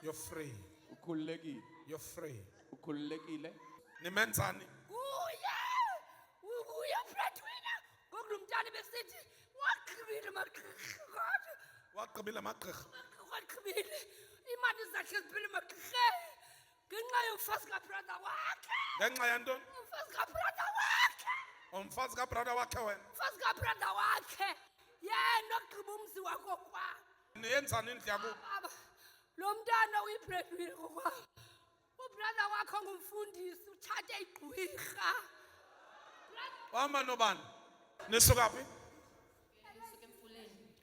You're free. Ukhululekile. You're free. Ukhululekile. Nimenzani? Uya breadwinner. Ngokulumntana besithi waqhibile maqhaqha. Waqhibile amagqirha. Waqhibile. Imali zakhe ziphile maqhaqha. Ngenxa yomfazi kabrother wakhe. Ngenxa yantoni? Umfazi kabrother wakhe. Umfazi kabrother wakhe wena. Umfazi kabrother wakhe. Yena ogqiba umzi wakho kwa. Niyenzani indlu yakubo? Baba. Lo mntana uyibreadwinner kwa. Ubrother wakho ngumfundisi uthathe igqwirha. Wama nobani? Nisuka phi?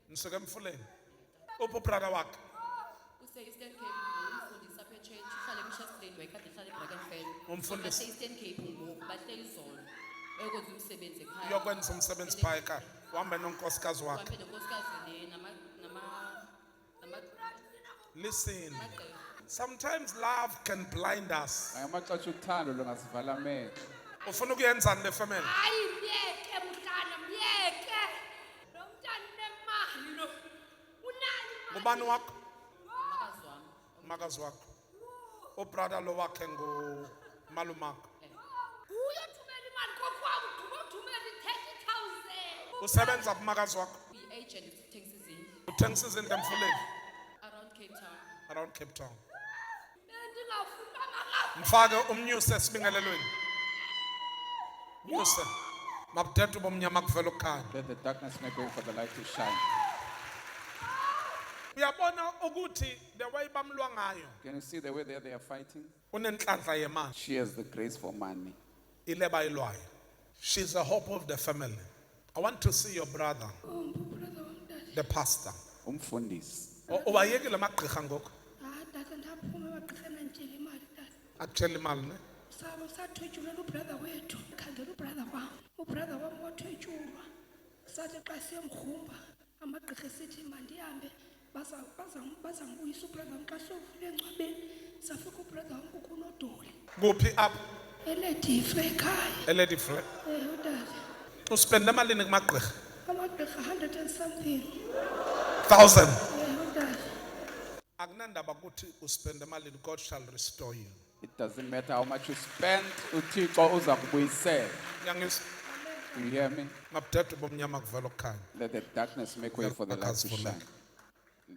Nisuka Emfuleni. Uphi brother wakhe? Eastern Cape umfundisi apha echurch uhlala eMshastrini wayekhade ehlala eBrackenfell. Umfundisi. Eastern Cape ngoku bahleli izolo. Ekwenza umsebenzi ekhaya. Uyokwenza umsebenzi phaya ekhaya. Uhambe nonkosikazi wakhe. Uhambe nonkosikazi le nama Listen. Sometimes love can blind us. Ngamaxesha uthando longasivala amehlo. Ufuna ukuyenzani le family? Hayi myeke mntana myeke. Lo mntana unemali lo. Unani imali? Ngubani wakho? makazi wami. Umakazi wakho. Ubrother lo wakhe ngumalumakho. Uyothumela imali kokwabo uthumela i-30,000. Usebenza kumakazi wakho. Uyi-agent uthengisa izindlu Uthengisa izindlu Emfuleni. around Cape Town. Around Cape Town. Ndingafunanga kahle. Mfake umnyuse esibingelelweni. Nyuse. Mabudede bomnyama kuvela ukukhanya. Let the darkness make way for the light to shine. Uyabona ukuthi the way bamlwa ngayo Can you see the way they are fighting? unenhlanhla yemali She has the grace for money. ile bayilwayo. She's the hope of the family. I want to see your brother, the pastor. Umfundisi. Ubayekile amagqirha ngoku. Tata ndaphuma emagqirheni antshela imali tata. Akutshela imali ne? Sabo sathwetshulelwa ubrother wethu. Khangela ubrother wam. Ubrother wam wathwetshulwa. Sathi xa siyemgrumba amagqirha esithi mandihambe bazambuyisa ubrother wam xa sovule engcwabeni. Safika ubrother wam kukunodoli. Kuphi apha? Eledifre ekhaya. Elady Fred. Utata. Uspende malini kumagqirha? Amagqirha 100 and something. 1,000. Utata. Akunandaba ukuthi uspende malini, God shall restore you. It doesn't matter how much you spend, uThixo uza kubuyisela. Nyangisa. Do you hear me? Mabudede bomnyama kuvela ukukhanya. Let the darkness make way for the light to Akazivuleka. shine.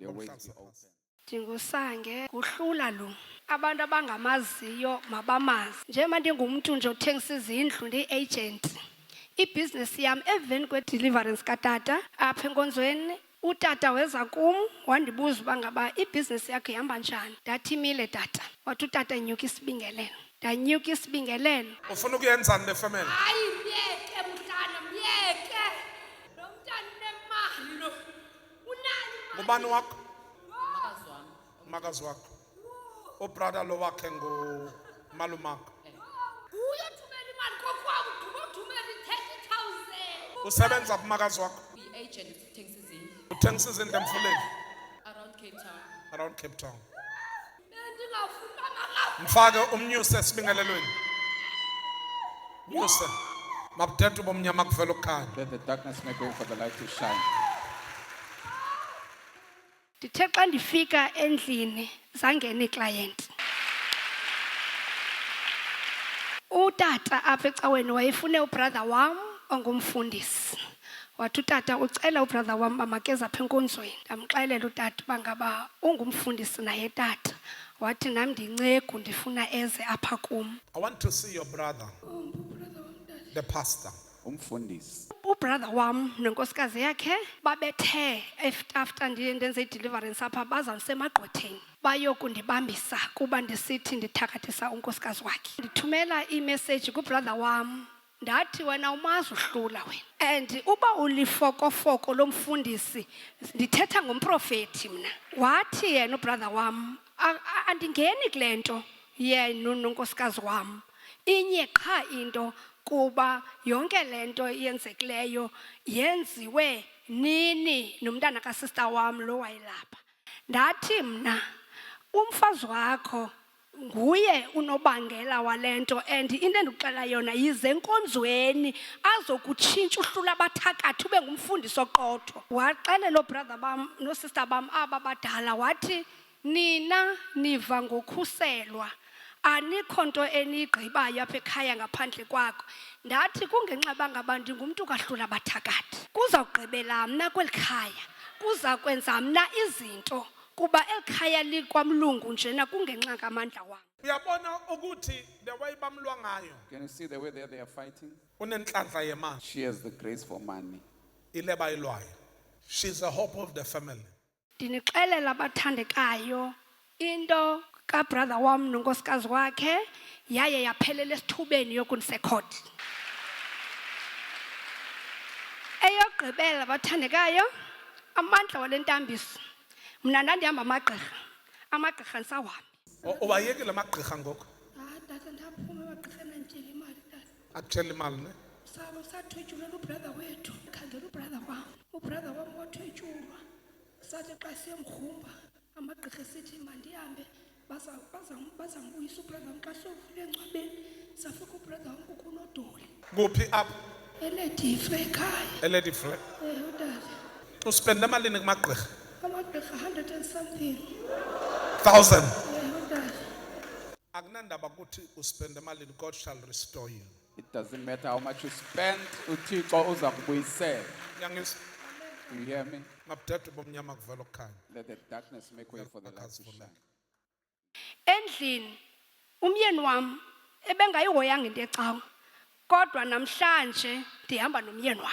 The way is open. Ndingusange kuhlula lo abantu abangamaziyo mabamazi njengoba ndingumntu nje othengisa izindlu ndi-agent ibhizinesi yam emveni kwe-deliverance katata apha enkonzweni utata weza kum wandibuza uba ngaba ibhizinesi yakho ihamba njani ndathi imile tata wathi utata nyuka isibingelelo ndanyuka isibingelelo. Ufuna ukuyenzani le family? Hayi myeke mntana myeke. Lo mntana unemali lo. Unani imali? Ngubani wakho? Makazi wami. Umakazi wakho. Ubrother lo wakhe ngumalumakho. Uyothumela imali kokwabo uthumela i-30,000. Usebenza kumakazi wakho. Uyi-agent uthengisa izindlu Uthengisa izindlu Emfuleni. around Cape Town. Around Cape Town. Ndingafunanga kahle. Mfake umnyuse esibingelelweni. Nyuse. Mabudede bomnyama kuvela ukukhanya. Let the darkness make way for the light to shine. Ndithe xa ndifika endlini zangena iklayenti. Utata apha ecaweni wayefune ubrother wam ongumfundisi. Wathi utata ucela ubrother wam uba makeze apha enkonzweni. Ndamxelela utata uba ngaba ungumfundisi naye tata. Wathi nam ndincegu ndifuna eze apha kum. I want to see your brother, the pastor. Umfundisi. Ubrother wam nenkosikazi yakhe babethe after ndenze i-deliverance apha bazawusemagqwetheni bayokundibambisa kuba ndisithi ndithakathisa unkosikazi wakhe. Ndithumela imessage kubrother wam ndathi wena umazi uhlula wena and uba ulifokofoko lomfundisi ndithetha ngomprofethi mna. Wathi yena ubrother wam andingeni kule nto yena nonkosikazi wam inye qha into kuba yonke lento yenzekileyo yenziwe nini nomntana kasista wam lo wayelapha. Ndathi mna umfazi wakho nguye unobangela walento and into endikuxela yona yize enkonzweni azokutshintsha uhlula abathakathi ube ngumfundisi oqotho. Waxelela obrother bam nosista bam aba badala wathi nina niva ngokhuselwa anikho nto enigqibayo apha ekhaya ngaphandle kwakho. Ndathi kungenxa bangaba ndingumntu kahlula bathakathi, kuzawugqibela mna kweli khaya, kuza kwenza mna izinto kuba eli khaya likwamlungu njena kungenxa ngamandla wam. Uyabona ukuthi the way bamlwa ngayo Can you see the way they are fighting? unenhlanhla yemali She has the grace for money. ile bayilwayo. She's the hope of the family. Ndinixelela abathandekayo into kabrother wam nonkosikazi wakhe yaye yaphelela esithubeni yokundisekhodi. Eyokugqibela abathandekayo, amandla wale ntambiso, mna ndandihamba amagqirha ndisawahambi. Ubayekile amagqirha ngoku Tata ndaphuma emagqirheni anditshela imali tata. akutshela imali ne? Sabo sathwetyulelwa ubrother wethu, khangela ubrother wam. Ubrother wam wathwetyulwa. Sathi xa siyemgrumba amagqirha esithi mandihambe bazambuyisa ubrother wam xa sovule encwabeni. Safika ubrother wam kukho unodoli. Kuphi apha Eledife ekhaya. eledifre Utata. uspende malini kumagqirha? Amagqirha 100 and something. 1,000. Utata. Akunandaba ukuthi uspende malini, God shall restore you. It doesn't matter how much you spend, uThixo uza kubuyisela. Yangis Do you hear me? ngabudede bomnyama kuvela okukhanya. Let the darkness make way for the light to shine. Endlini umyeni wam ebengayihoyanga into ecawa, kodwa namhlanje ndihamba nomyeni wam.